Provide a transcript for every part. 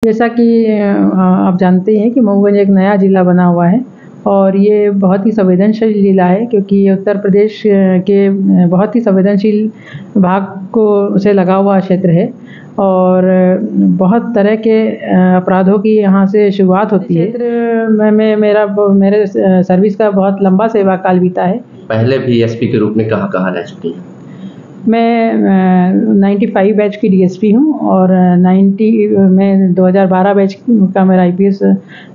जैसा कि आप जानते हैं कि मऊगंज एक नया ज़िला बना हुआ है और ये बहुत ही संवेदनशील ज़िला है, क्योंकि ये उत्तर प्रदेश के बहुत ही संवेदनशील भाग को से लगा हुआ क्षेत्र है और बहुत तरह के अपराधों की यहाँ से शुरुआत होती है। क्षेत्र में मेरे सर्विस का बहुत लंबा सेवा काल बीता है। पहले भी एसपी के रूप में कहाँ रह चुकी हैं? मैं 95 बैच की डीएसपी हूँ और 2012 बैच का मेरा आईपीएस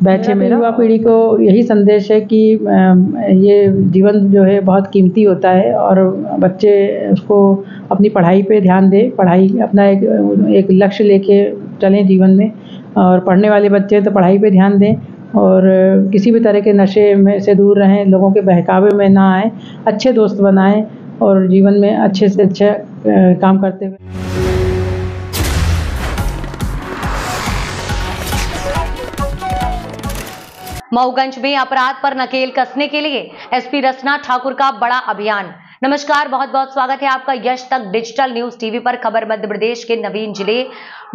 बैच है। मेरा युवा पीढ़ी को यही संदेश है कि ये जीवन जो है बहुत कीमती होता है और बच्चे उसको अपनी पढ़ाई पे ध्यान दें, पढ़ाई अपना एक लक्ष्य लेके चलें जीवन में, और पढ़ने वाले बच्चे तो पढ़ाई पे ध्यान दें और किसी भी तरह के नशे में से दूर रहें, लोगों के बहकावे में ना आए, अच्छे दोस्त बनाएं और जीवन में अच्छे से अच्छा काम करते हुए। मऊगंज में अपराध पर नकेल कसने के लिए एसपी रचना ठाकुर का बड़ा अभियान। नमस्कार, बहुत बहुत स्वागत है आपका यश तक डिजिटल न्यूज टीवी पर। खबर मध्य प्रदेश के नवीन जिले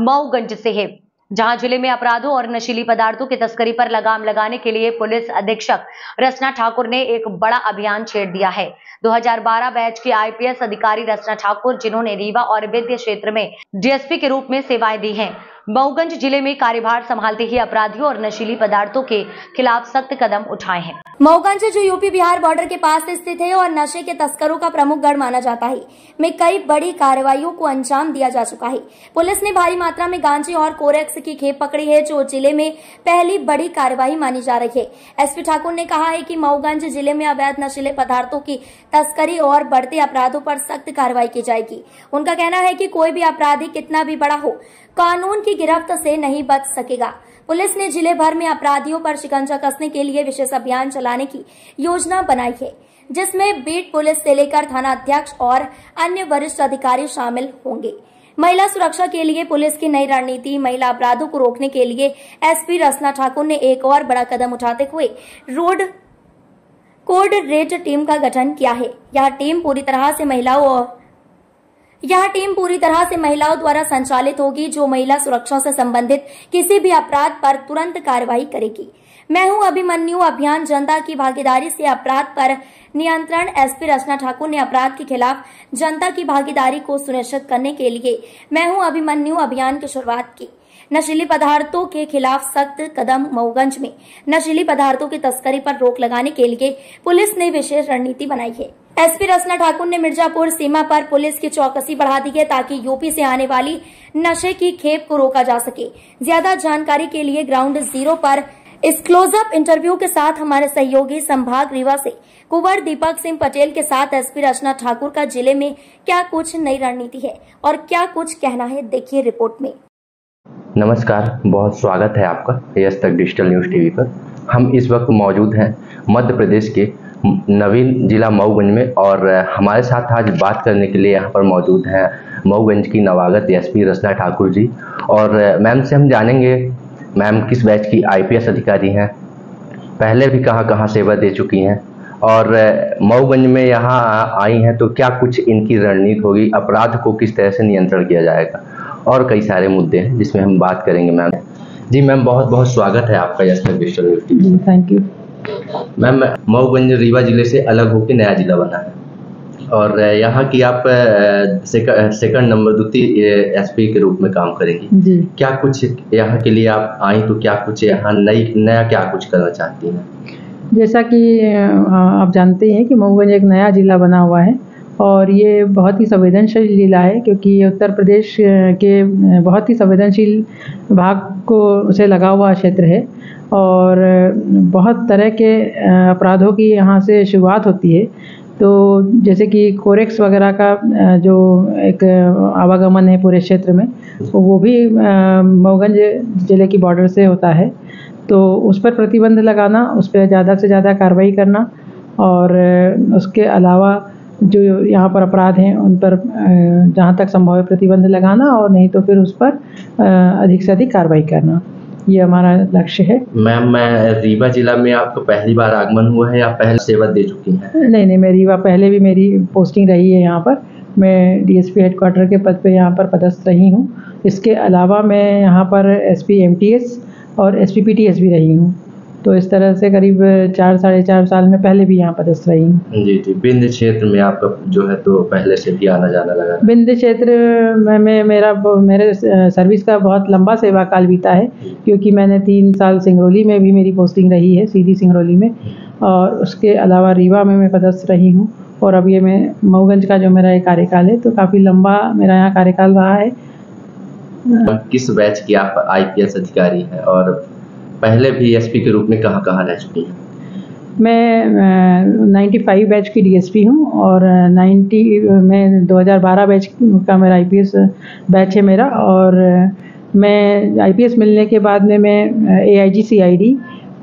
मऊगंज से है, जहां जिले में अपराधों और नशीली पदार्थों की तस्करी पर लगाम लगाने के लिए पुलिस अधीक्षक रचना ठाकुर ने एक बड़ा अभियान छेड़ दिया है। 2012 बैच की आईपीएस अधिकारी रचना ठाकुर, जिन्होंने रीवा और विद्या क्षेत्र में डीएसपी के रूप में सेवाएं दी हैं, मऊगंज जिले में कार्यभार संभालते ही अपराधियों और नशीली पदार्थों के खिलाफ सख्त कदम उठाए हैं। मऊगंज जो यूपी बिहार बॉर्डर के पास स्थित है और नशे के तस्करों का प्रमुख गढ़ माना जाता है, में कई बड़ी कार्रवाइयों को अंजाम दिया जा चुका है। पुलिस ने भारी मात्रा में गांजे और कोरेक्स की खेप पकड़ी है, जो जिले में पहली बड़ी कार्रवाई मानी जा रही है। एसपी ठाकुर ने कहा है कि मऊगंज जिले में अवैध नशीले पदार्थों की तस्करी और बढ़ते अपराधों पर सख्त कार्रवाई की जाएगी। उनका कहना है कि कोई भी अपराधी कितना भी बड़ा हो, कानून की गिरफ्त से नहीं बच सकेगा। पुलिस ने जिले भर में अपराधियों पर शिकंजा कसने के लिए विशेष अभियान चलाने की योजना बनाई है, जिसमें बीट पुलिस से लेकर थाना अध्यक्ष और अन्य वरिष्ठ अधिकारी शामिल होंगे। महिला सुरक्षा के लिए पुलिस की नई रणनीति। महिला अपराधों को रोकने के लिए एसपी रचना ठाकुर ने एक और बड़ा कदम उठाते हुए रोड कोड रेड टीम का गठन किया है। यह टीम पूरी तरह से महिलाओं द्वारा संचालित होगी, जो महिला सुरक्षा से संबंधित किसी भी अपराध पर तुरंत कार्रवाई करेगी। मैं हूं अभिमन्यु अभियान, जनता की भागीदारी से अपराध पर नियंत्रण। एसपी रचना ठाकुर ने अपराध के खिलाफ जनता की भागीदारी को सुनिश्चित करने के लिए मैं हूं अभिमन्यु अभियान की शुरुआत की। नशीली पदार्थों के खिलाफ सख्त कदम। मऊगंज में नशीली पदार्थों की तस्करी पर रोक लगाने के लिए पुलिस ने विशेष रणनीति बनाई है। एसपी रचना ठाकुर ने मिर्जापुर सीमा पर पुलिस की चौकसी बढ़ा दी है, ताकि यूपी से आने वाली नशे की खेप को रोका जा सके। ज्यादा जानकारी के लिए ग्राउंड जीरो पर एक्सक्लूसिव इंटरव्यू के साथ हमारे सहयोगी संभाग रीवा से कुंवर दीपक सिंह पटेल के साथ एसपी रचना ठाकुर का जिले में क्या कुछ नई रणनीति है और क्या कुछ कहना है, देखिए रिपोर्ट में। नमस्कार, बहुत स्वागत है आपका यश तक डिजिटल न्यूज टीवी पर। हम इस वक्त मौजूद हैं मध्य प्रदेश के नवीन जिला मऊगंज में और हमारे साथ आज बात करने के लिए यहाँ पर मौजूद हैं मऊगंज की नवागत एसपी रचना ठाकुर जी। और मैम से हम जानेंगे, मैम किस बैच की आईपीएस अधिकारी हैं, पहले भी कहाँ सेवा दे चुकी हैं और मऊगंज में यहाँ आई हैं तो क्या कुछ इनकी रणनीति होगी, अपराध को किस तरह से नियंत्रण किया जाएगा, और कई सारे मुद्दे हैं जिसमें हम बात करेंगे। मैम जी, मैम बहुत बहुत स्वागत है आपका यश तक digital news TV. Thank you ma'am. Mauganj Rewa जिले से अलग होकर नया जिला बना है और यहाँ की आप सेकंड नंबर द्वितीय एसपी के रूप में काम करेंगी जी। क्या कुछ यहाँ के लिए आप आई तो क्या कुछ यहाँ नया क्या कुछ करना चाहती हैं? जैसा कि आप जानते हैं कि मऊगंज एक नया ज़िला बना हुआ है और ये बहुत ही संवेदनशील ज़िला है, क्योंकि ये उत्तर प्रदेश के बहुत ही संवेदनशील भाग को से लगा हुआ क्षेत्र है और बहुत तरह के अपराधों की यहाँ से शुरुआत होती है। तो जैसे कि कोरेक्स वगैरह का जो एक आवागमन है पूरे क्षेत्र में, वो भी मऊगंज ज़िले की बॉर्डर से होता है। तो उस पर प्रतिबंध लगाना, उस पर ज़्यादा से ज़्यादा कार्रवाई करना और उसके अलावा जो यहाँ पर अपराध हैं उन पर जहाँ तक संभव है प्रतिबंध लगाना और नहीं तो फिर उस पर अधिक से अधिक कार्रवाई करना, ये हमारा लक्ष्य है। मैम, मैं रीवा जिला में आपको पहली बार आगमन हुआ है या पहले सेवा दे चुकी हैं? नहीं, मैं रीवा पहले भी मेरी पोस्टिंग रही है यहाँ पर, मैं डीएसपी हेडक्वार्टर के पद पे यहाँ पर पदस्थ रही हूँ। इसके अलावा मैं यहाँ पर एसपी एमटीएस और एसपीपीटीएस भी रही हूँ। तो इस तरह से करीब 4 साढ़े 4 साल में पहले भी यहाँ पदस्थ रही हूँ। जी जी। विंध्य क्षेत्र में आपका जो है तो पहले से भी आना जाना लगा। विंध्य क्षेत्र में मेरे सर्विस का बहुत लंबा सेवा काल बीता है, क्योंकि मैंने 3 साल सिंगरौली में भी मेरी पोस्टिंग रही है, सीधी सिंगरौली में, और उसके अलावा रीवा में मैं पदस्थ रही हूँ। और अब ये मैं मऊगंज का जो मेरा ये कार्यकाल है, तो काफ़ी लंबा मेरा यहाँ कार्यकाल रहा है। किस बैच की आप आईपीएस अधिकारी हैं और पहले भी एसपी के रूप में कहाँ कहाँ रह चुकी हैं? मैं 95 बैच की डीएसपी हूँ और 2012 बैच का मेरा आईपीएस बैच है मेरा। और मैं आईपीएस मिलने के बाद में मैं एआईजी सीआईडी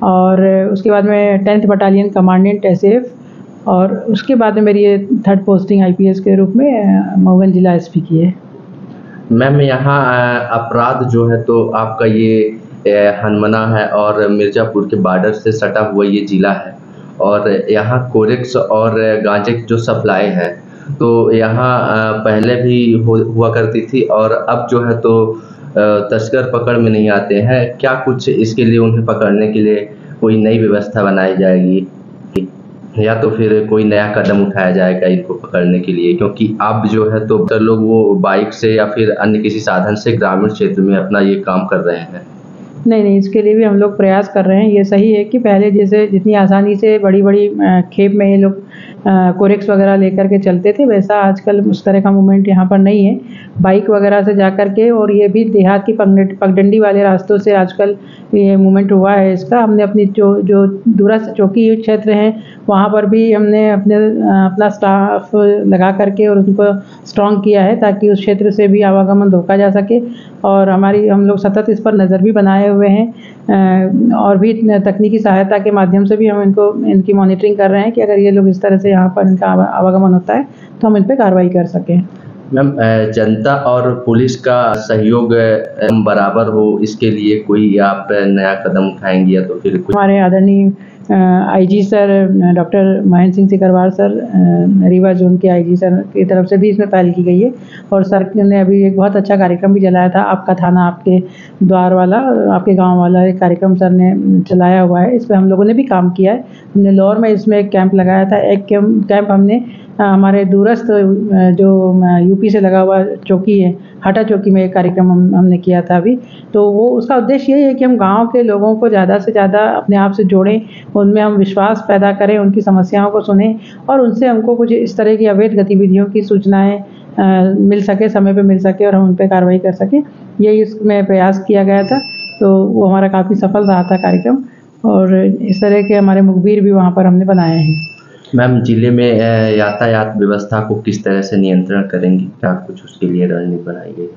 और उसके बाद में 10th बटालियन कमांडेंट एसएएफ और उसके बाद में मेरी ये 3rd पोस्टिंग आईपीएस के रूप में मऊगंज जिला एसपी की है। मैम यहाँ अपराध जो है तो आपका ये हनुमना है और मिर्ज़ापुर के बॉर्डर से सटा हुआ ये ज़िला है और यहाँ कोरेक्स और गांजे की जो सप्लाई है तो यहाँ पहले भी हुआ करती थी और अब जो है तो तस्कर पकड़ में नहीं आते हैं। क्या कुछ इसके लिए उन्हें पकड़ने के लिए कोई नई व्यवस्था बनाई जाएगी या तो फिर कोई नया कदम उठाया जाएगा इनको पकड़ने के लिए, क्योंकि अब जो है तो लोग वो बाइक से या फिर अन्य किसी साधन से ग्रामीण क्षेत्र में अपना ये काम कर रहे हैं? नहीं, इसके लिए भी हम लोग प्रयास कर रहे हैं। ये सही है कि पहले जैसे जितनी आसानी से बड़ी खेप में ये लोग कोरेक्स वगैरह लेकर के चलते थे, वैसा आजकल उस तरह का मूवमेंट यहाँ पर नहीं है। बाइक वगैरह से जा कर के, और ये भी देहात की पगडंडी वाले रास्तों से आजकल ये मूवमेंट हुआ है इसका। हमने अपनी जो दूरस्थ चौकी क्षेत्र हैं वहाँ पर भी हमने अपना स्टाफ लगा करके और उनको स्ट्रॉन्ग किया है ताकि उस क्षेत्र से भी आवागमन रोका जा सके। और हम लोग सतत इस पर नज़र भी बनाए हुए हैं और भी तकनीकी सहायता के माध्यम से भी हम इनकी मॉनिटरिंग कर रहे हैं कि अगर ये लोग इस तरह से यहाँ पर इनका आवागमन होता है तो हम इन पर कार्रवाई कर सकें। मैम, जनता और पुलिस का सहयोग बराबर हो, इसके लिए कोई आप नया कदम उठाएंगी या तो फिर कुछ? हमारे आदरणीय IG sir doctor Mahendra Singh Sikarwar sir, Rewa zone के आईजी सर की तरफ से भी इसमें पहल की गई है और सर ने अभी एक बहुत अच्छा कार्यक्रम भी चलाया था, आपका थाना आपके द्वार वाला, आपके गांव वाला एक कार्यक्रम सर ने चलाया हुआ है। इस पर हम लोगों ने भी काम किया है। हमने लौर में इसमें एक कैंप लगाया था। एक कैंप हमने हमारे दूरस्थ जो यूपी से लगा हुआ चौकी है, हाटा चौकी में एक कार्यक्रम हमने किया था अभी। तो वो उसका उद्देश्य यही है कि हम गांव के लोगों को ज़्यादा से ज़्यादा अपने आप से जोड़ें, उनमें हम विश्वास पैदा करें, उनकी समस्याओं को सुनें और उनसे हमको कुछ इस तरह की अवैध गतिविधियों की सूचनाएँ मिल सके, समय पे मिल सके और हम उन पर कार्रवाई कर सकें। यही इसमें प्रयास किया गया था। तो वो हमारा काफ़ी सफल रहा था कार्यक्रम और इस तरह के हमारे मुखबिर भी वहाँ पर हमने बनाए हैं। मैम, जिले में यातायात व्यवस्था को किस तरह से नियंत्रण करेंगी? क्या कुछ उसके लिए रणनीति बनाई गई?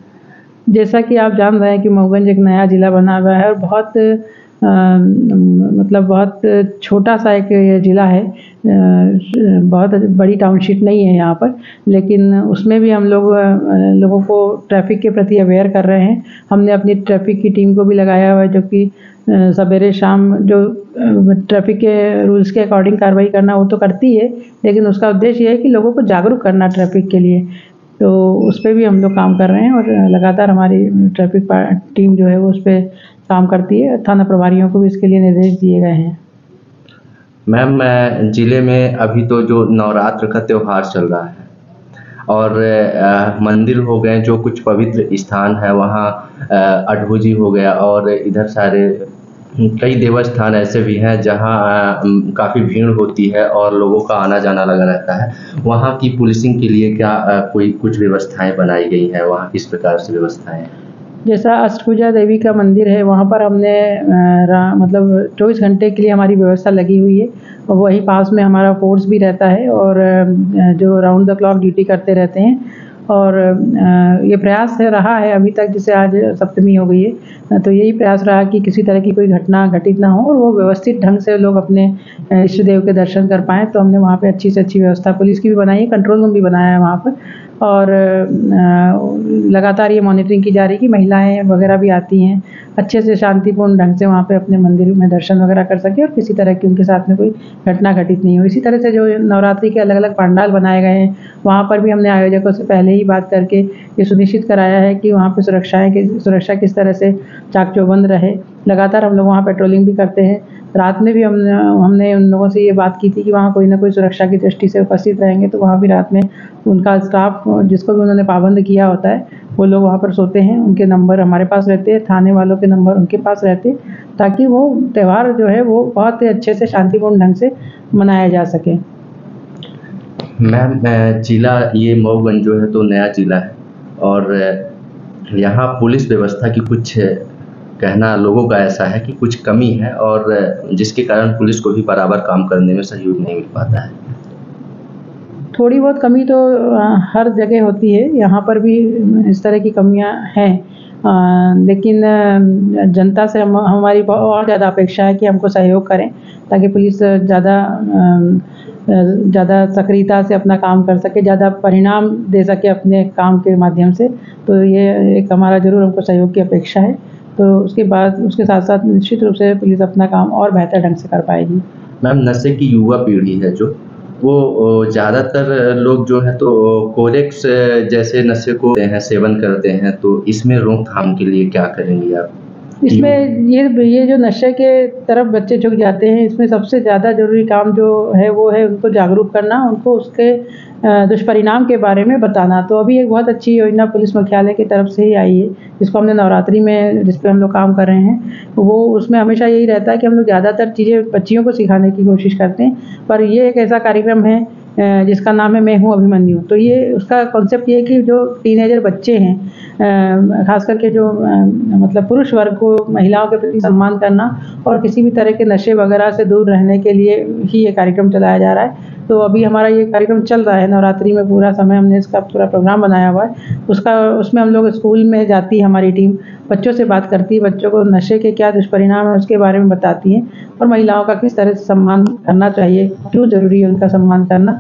जैसा कि आप जान रहे हैं कि मऊगंज एक नया ज़िला बना हुआ है और बहुत बहुत छोटा सा एक ये ज़िला है, बहुत बड़ी टाउनशिप नहीं है यहाँ पर, लेकिन उसमें भी हम लोगों को ट्रैफिक के प्रति अवेयर कर रहे हैं। हमने अपनी ट्रैफिक की टीम को भी लगाया हुआ है जो कि सवेरे शाम जो ट्रैफिक के रूल्स के अकॉर्डिंग कार्रवाई करना वो तो करती है, लेकिन उसका उद्देश्य ये है कि लोगों को जागरूक करना ट्रैफिक के लिए। तो उस पर भी हम लोग काम कर रहे हैं और लगातार हमारी ट्रैफिक टीम जो है वो उस पर काम करती है। थाना प्रभारियों को भी इसके लिए निर्देश दिए गए हैं। मैम, ज़िले में अभी तो जो नवरात्र का त्यौहार चल रहा है और मंदिर हो गए, जो कुछ पवित्र स्थान है वहाँ अडभुजी हो गया और इधर सारे कई देवस्थान ऐसे भी हैं जहाँ काफ़ी भीड़ होती है और लोगों का आना जाना लगा रहता है। वहाँ की पुलिसिंग के लिए क्या कोई कुछ व्यवस्थाएं बनाई गई हैं? वहाँ किस प्रकार से व्यवस्थाएं हैं? जैसा अष्टभुजा देवी का मंदिर है वहाँ पर हमने मतलब 24 घंटे के लिए हमारी व्यवस्था लगी हुई है और वही पास में हमारा फोर्स भी रहता है और जो राउंड द क्लॉक ड्यूटी करते रहते हैं। और ये प्रयास रहा है अभी तक, जैसे आज सप्तमी हो गई है तो यही प्रयास रहा कि किसी तरह की कोई घटना घटित ना हो और वो व्यवस्थित ढंग से लोग अपने इष्ट देव के दर्शन कर पाएँ। तो हमने वहाँ पे अच्छी से अच्छी व्यवस्था पुलिस की भी बनाई है, कंट्रोल रूम भी बनाया है वहाँ पर और लगातार ये मॉनिटरिंग की जा रही है कि महिलाएं वगैरह भी आती हैं, अच्छे से शांतिपूर्ण ढंग से वहाँ पे अपने मंदिर में दर्शन वगैरह कर सके और किसी तरह की उनके साथ में कोई घटना घटित नहीं हो। इसी तरह से जो नवरात्रि के अलग अलग पंडाल बनाए गए हैं, वहाँ पर भी हमने आयोजकों से पहले ही बात करके ये सुनिश्चित कराया है कि वहाँ पे सुरक्षा किस तरह से चाक चौबंद रहे। लगातार हम लोग वहाँ पेट्रोलिंग भी करते हैं। रात में भी हमने उन लोगों से ये बात की थी कि वहाँ कोई ना कोई सुरक्षा की दृष्टि से उपस्थित रहेंगे, तो वहाँ भी रात में उनका स्टाफ जिसको भी उन्होंने पाबंद किया होता है वो लोग वहाँ पर सोते हैं। उनके नंबर हमारे पास रहते हैं, थाने वालों के नंबर उनके पास रहते हैं, ताकि वो त्यौहार जो है वो बहुत ही अच्छे से शांतिपूर्ण ढंग से मनाया जा सके। मैम, जिला ये मऊगंज जो है तो नया जिला है और यहाँ पुलिस व्यवस्था की कुछ कहना लोगों का ऐसा है कि कुछ कमी है और जिसके कारण पुलिस को भी बराबर काम करने में सहयोग नहीं मिल पाता है। थोड़ी बहुत कमी तो हर जगह होती है, यहाँ पर भी इस तरह की कमियाँ हैं, लेकिन जनता से हमारी और ज़्यादा अपेक्षा है कि हमको सहयोग करें ताकि पुलिस ज़्यादा सक्रियता से अपना काम कर सके, ज़्यादा परिणाम दे सके अपने काम के माध्यम से। तो ये एक हमारा ज़रूर हमको सहयोग की अपेक्षा है। तो उसके साथ साथ निश्चित रूप से पुलिस अपना काम और बेहतर ढंग से कर पाएगी। मैम, नशे की युवा पीढ़ी है जो वो ज़्यादातर लोग जो है तो कोरेक्स जैसे नशे को सेवन करते हैं, तो इसमें रोकथाम के लिए क्या करेंगी आप? इसमें ये जो नशे के तरफ बच्चे झुक जाते हैं, इसमें सबसे ज़्यादा ज़रूरी काम जो है वो है उनको जागरूक करना, उनको उसके दुष्परिणाम के बारे में बताना। तो अभी एक बहुत अच्छी योजना पुलिस मुख्यालय की तरफ से ही आई है, जिसको हमने नवरात्रि में जिस पे हम लोग काम कर रहे हैं, वो उसमें हमेशा यही रहता है कि हम लोग ज़्यादातर चीज़ें बच्चियों को सिखाने की कोशिश करते हैं। पर ये एक ऐसा कार्यक्रम है जिसका नाम है मैं हूँ अभिमन्यु। तो ये उसका कॉन्सेप्ट ये है कि जो टीनेजर बच्चे हैं, खास करके जो मतलब पुरुष वर्ग को महिलाओं के प्रति सम्मान करना और किसी भी तरह के नशे वगैरह से दूर रहने के लिए ही ये कार्यक्रम चलाया जा रहा है। तो अभी हमारा ये कार्यक्रम चल रहा है नवरात्रि में, पूरा समय हमने इसका पूरा प्रोग्राम बनाया हुआ है। उसमें हम लोग स्कूल में जाती है, हमारी टीम बच्चों से बात करती है, बच्चों को नशे के क्या दुष्परिणाम है उसके बारे में बताती हैं और महिलाओं का किस तरह से सम्मान करना चाहिए, क्यों ज़रूरी है उनका सम्मान करना,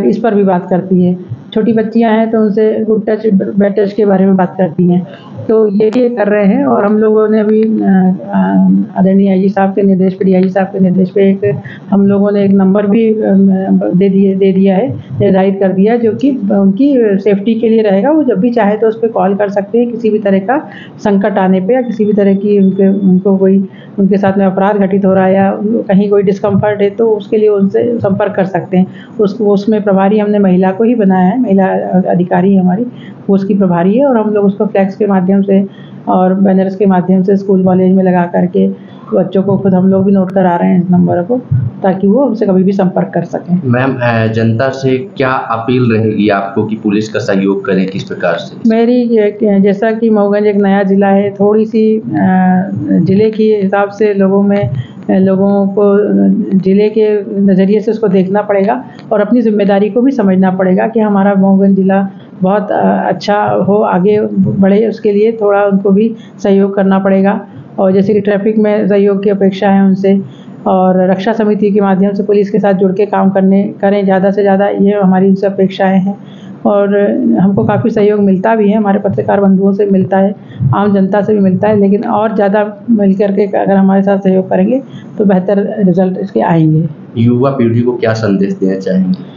इस पर भी बात करती है। छोटी बच्चियां हैं तो उनसे गुड टच बैड टच के बारे में बात करती हैं। तो ये कर रहे हैं और हम लोगों ने अभी आदरणीय आईजी साहब के निर्देश पे, डीआईजी साहब के निर्देश पे हम लोगों ने एक नंबर भी दे दिया है, निर्धारित कर दिया, जो कि उनकी सेफ्टी के लिए रहेगा। वो जब भी चाहे तो उस पर कॉल कर सकते हैं किसी भी तरह का संकट आने पे या किसी भी तरह की उनको कोई उनके साथ में अपराध घटित हो रहा है या कहीं कोई डिस्कम्फर्ट है तो उसके लिए उनसे संपर्क कर सकते हैं। उसमें प्रभारी हमने महिला को ही बनाया है, महिला अधिकारी हमारी वो उसकी प्रभारी है और हम लोग उसको फ्लैक्स के माध्यम से और बैनर्स के माध्यम से स्कूल कॉलेज में लगा करके बच्चों को खुद हम लोग भी नोट करा रहे हैं इस नंबर को, ताकि वो हमसे कभी भी संपर्क कर सकें। मैम, जनता से क्या अपील रहेगी आपको कि पुलिस का सहयोग करें किस प्रकार से? मेरी जैसा कि मऊगंज एक नया ज़िला है, थोड़ी सी ज़िले के हिसाब से लोगों को ज़िले के नज़रिए से उसको देखना पड़ेगा और अपनी जिम्मेदारी को भी समझना पड़ेगा कि हमारा मऊगंज ज़िला बहुत अच्छा हो, आगे बढ़े, उसके लिए थोड़ा उनको भी सहयोग करना पड़ेगा। और जैसे कि ट्रैफिक में सहयोग की अपेक्षा है उनसे, और रक्षा समिति के माध्यम से पुलिस के साथ जुड़ के काम करें ज़्यादा से ज़्यादा, ये हमारी उनसे अपेक्षाएं हैं। और हमको काफ़ी सहयोग मिलता भी है, हमारे पत्रकार बंधुओं से मिलता है, आम जनता से भी मिलता है, लेकिन और ज़्यादा मिल करके अगर हमारे साथ सहयोग करेंगे तो बेहतर रिजल्ट इसके आएंगे। युवा पीढ़ी को क्या संदेश देना चाहेंगे?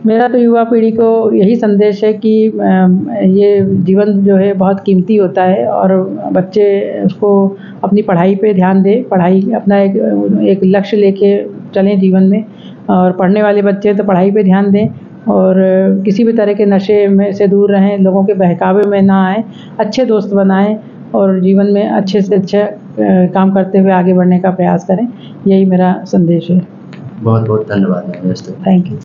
मेरा तो युवा पीढ़ी को यही संदेश है कि ये जीवन जो है बहुत कीमती होता है और बच्चे उसको अपनी पढ़ाई पे ध्यान दें, पढ़ाई अपना एक लक्ष्य लेके चलें जीवन में, और पढ़ने वाले बच्चे तो पढ़ाई पे ध्यान दें और किसी भी तरह के नशे में से दूर रहें, लोगों के बहकावे में ना आए, अच्छे दोस्त बनाएं और जीवन में अच्छे से अच्छा काम करते हुए आगे बढ़ने का प्रयास करें। यही मेरा संदेश है। बहुत बहुत धन्यवाद। Thank you.